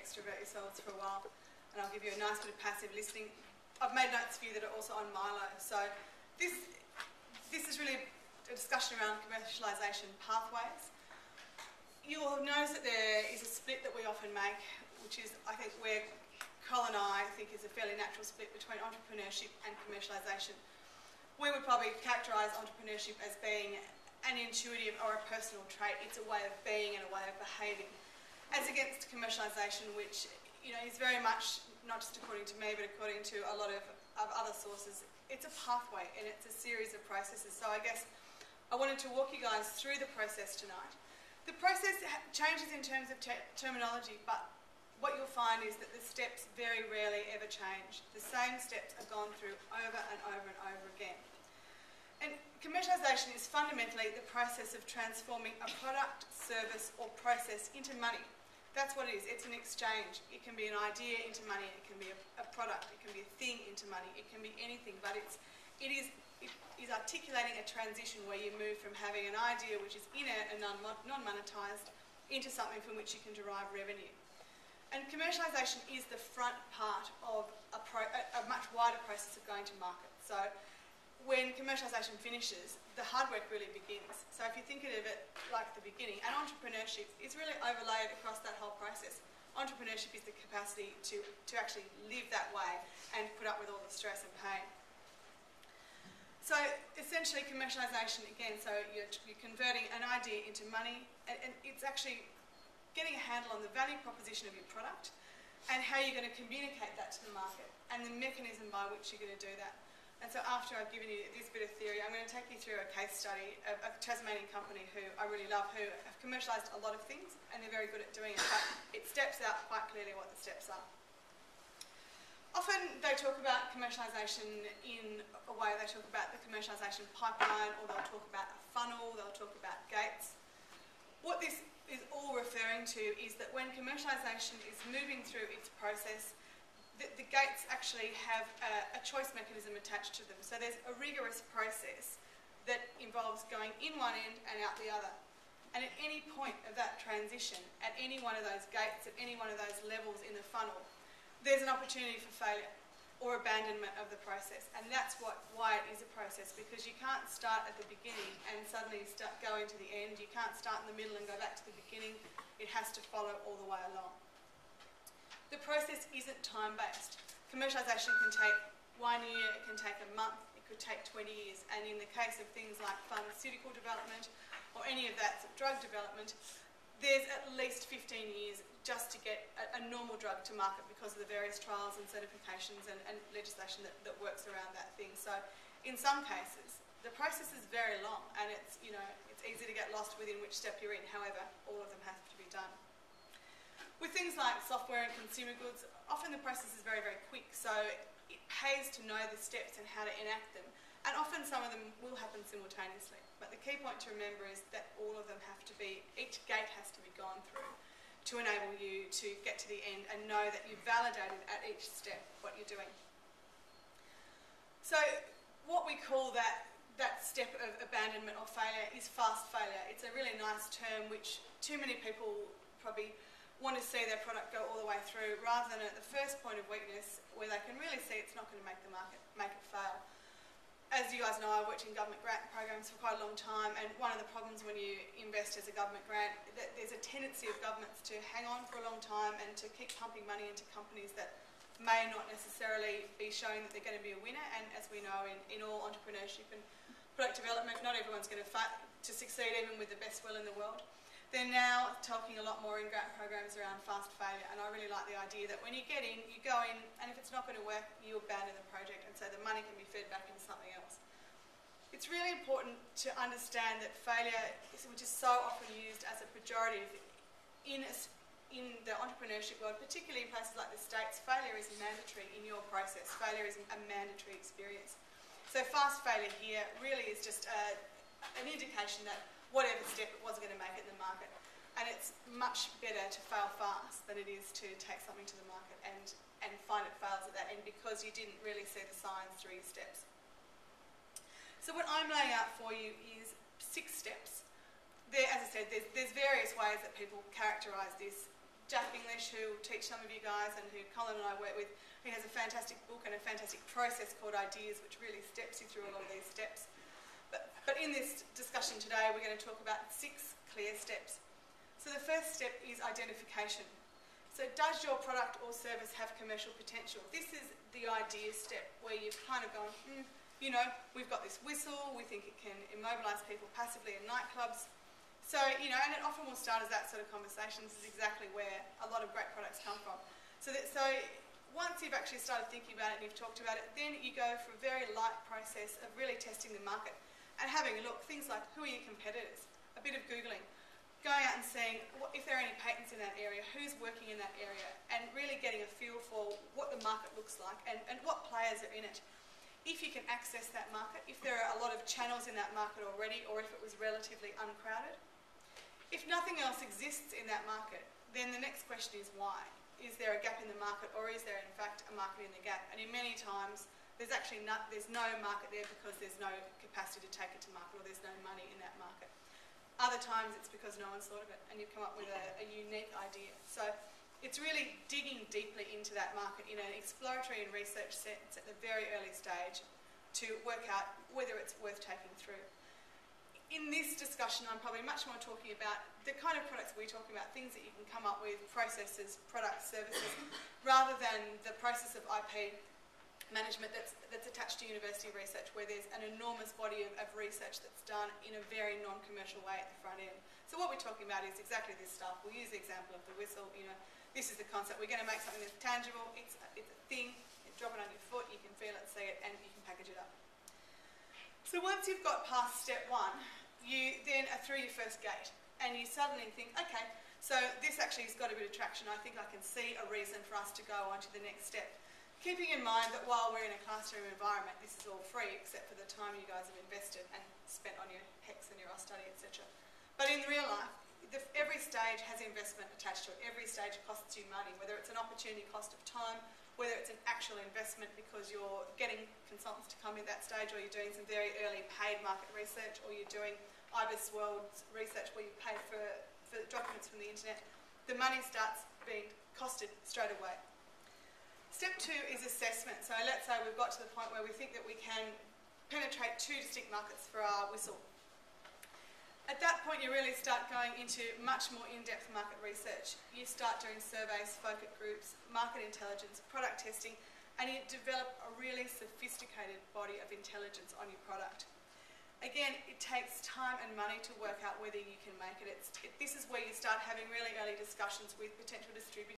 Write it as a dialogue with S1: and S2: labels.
S1: extrovert yourselves for a while, and I'll give you a nice bit of passive listening. I've made notes for you that are also on Milo. So this is really a discussion around commercialisation pathways. You'll have noticed that there is a split that we often make, which is, I think, where Col and I think is a fairly natural split between entrepreneurship and commercialisation. We would probably characterise entrepreneurship as being an intuitive or a personal trait. It's a way of being and a way of behaving, as against commercialisation, which is very much, not just according to me, but according to a lot of other sources, it's a pathway and it's a series of processes. So I guess I wanted to walk you guys through the process tonight. The process changes in terms of terminology, but what you'll find is that the steps very rarely ever change. The same steps are gone through over and over and over again. And commercialisation is fundamentally the process of transforming a product, service or process into money. That's what it is. It's an exchange. It can be an idea into money. It can be a product. It can be a thing into money. It can be anything. But it is articulating a transition where you move from having an idea which is inert and non-monetised into something from which you can derive revenue. And commercialisation is the front part of a much wider process of going to market. So when commercialisation finishes, the hard work really begins. So if you think of it like the beginning, and entrepreneurship is really overlaid across that whole process. Entrepreneurship is the capacity to actually live that way and put up with all the stress and pain. So essentially commercialisation, again, so you're converting an idea into money, and it's actually getting a handle on the value proposition of your product and how you're going to communicate that to the market and the mechanism by which you're going to do that. And so after I've given you this bit of theory, I'm going to take you through a case study of a Tasmanian company who I really love, who have commercialised a lot of things and they're very good at doing it, but it steps out quite clearly what the steps are. Often they talk about commercialisation in a way, they talk about the commercialisation pipeline, or they'll talk about a funnel, they'll talk about gates. What this is all referring to is that when commercialisation is moving through its process, the gates actually have a choice mechanism attached to them. So there's a rigorous process that involves going in one end and out the other. And at any point of that transition, at any one of those gates, at any one of those levels in the funnel, there's an opportunity for failure or abandonment of the process. And that's why it is a process, because you can't start at the beginning and suddenly go into the end. You can't start in the middle and go back to the beginning. It has to follow all the way along. The process isn't time-based. Commercialisation can take 1 year, it can take a month, it could take 20 years. And in the case of things like pharmaceutical development or any of that drug development, there's at least 15 years just to get a normal drug to market because of the various trials and certifications and legislation that works around that thing. So in some cases, the process is very long and it's easy to get lost within which step you're in. However, all of them have to be done. With things like software and consumer goods, often the process is very, very quick. So it pays to know the steps and how to enact them. And often some of them will happen simultaneously. But the key point to remember is that all of them have to be, each gate has to be gone through to enable you to get to the end and know that you've validated at each step what you're doing. So what we call that step of abandonment or failure is fast failure. It's a really nice term which too many people probably want to see their product go all the way through rather than at the first point of weakness where they can really see it's not going to make the market, make it fail. As you guys know, I've worked in government grant programs for quite a long time, and one of the problems when you invest as a government grant, that there's a tendency of governments to hang on for a long time and to keep pumping money into companies that may not necessarily be showing that they're going to be a winner. And as we know in all entrepreneurship and product development, not everyone's going to succeed even with the best will in the world. They're now talking a lot more in grant programs around fast failure, and I really like the idea that when you get in, you go in, and if it's not going to work, you abandon the project, and so the money can be fed back into something else. It's really important to understand that failure, which is so often used as a pejorative in the entrepreneurship world, particularly in places like the States, failure is mandatory in your process. Failure is a mandatory experience. So fast failure here really is just an indication that whatever step it wasn't going to make it in the market. And it's much better to fail fast than it is to take something to the market and find it fails at that end because you didn't really see the signs through your steps. So what I'm laying out for you is 6 steps. As I said, there's various ways that people characterise this. Jack English, who will teach some of you guys and who Colin and I work with, he has a fantastic book and a fantastic process called Ideas, which really steps you through a lot of these steps. But in this discussion today, we're going to talk about 6 clear steps. So the first step is identification. So does your product or service have commercial potential? This is the idea step where you've kind of gone, you know, we've got this whistle, we think it can immobilise people passively in nightclubs. So, you know, and it often will start as that sort of conversation. This is exactly where a lot of great products come from. So once you've actually started thinking about it and you've talked about it, then you go for a very light process of really testing the market and having a look. Things like, who are your competitors? A bit of Googling. Going out and seeing if there are any patents in that area, who's working in that area, and really getting a feel for what the market looks like and what players are in it. If you can access that market, if there are a lot of channels in that market already, or if it was relatively uncrowded. If nothing else exists in that market, then the next question is why? Is there a gap in the market, or is there in fact a market in the gap? And in many times, there's actually there's no market there because there's no capacity to take it to market, or there's no money in that market. Other times it's because no one's thought of it and you've come up with a unique idea. So it's really digging deeply into that market in an exploratory and research sense at the very early stage to work out whether it's worth taking through. In this discussion, I'm probably much more talking about the kind of products we're talking about, things that you can come up with, processes, products, services, rather than the process of IP management that's attached to university research, where there's an enormous body of research that's done in a very non-commercial way at the front end. So what we're talking about is exactly this stuff. We'll use the example of the whistle. You know, this is the concept. We're going to make something that's tangible. It's a thing. You drop it on your foot. You can feel it, see it, and you can package it up. So once you've got past step 1, you then are through your first gate, and you suddenly think, okay, so this actually has got a bit of traction. I think I can see a reason for us to go on to the next step. Keeping in mind that while we're in a classroom environment, this is all free except for the time you guys have invested and spent on your HECS and your study, etc. But in real life, every stage has investment attached to it. Every stage costs you money, whether it's an opportunity cost of time, whether it's an actual investment because you're getting consultants to come in that stage, or you're doing some very early paid market research, or you're doing IBIS World research where you pay for documents from the internet. The money starts being costed straight away. Step 2 is assessment. So let's say we've got to the point where we think that we can penetrate 2 distinct markets for our whistle. At that point, you really start going into much more in-depth market research. You start doing surveys, focus groups, market intelligence, product testing, and you develop a really sophisticated body of intelligence on your product. Again, it takes time and money to work out whether you can make it. This is where you start having really early discussions with potential distributors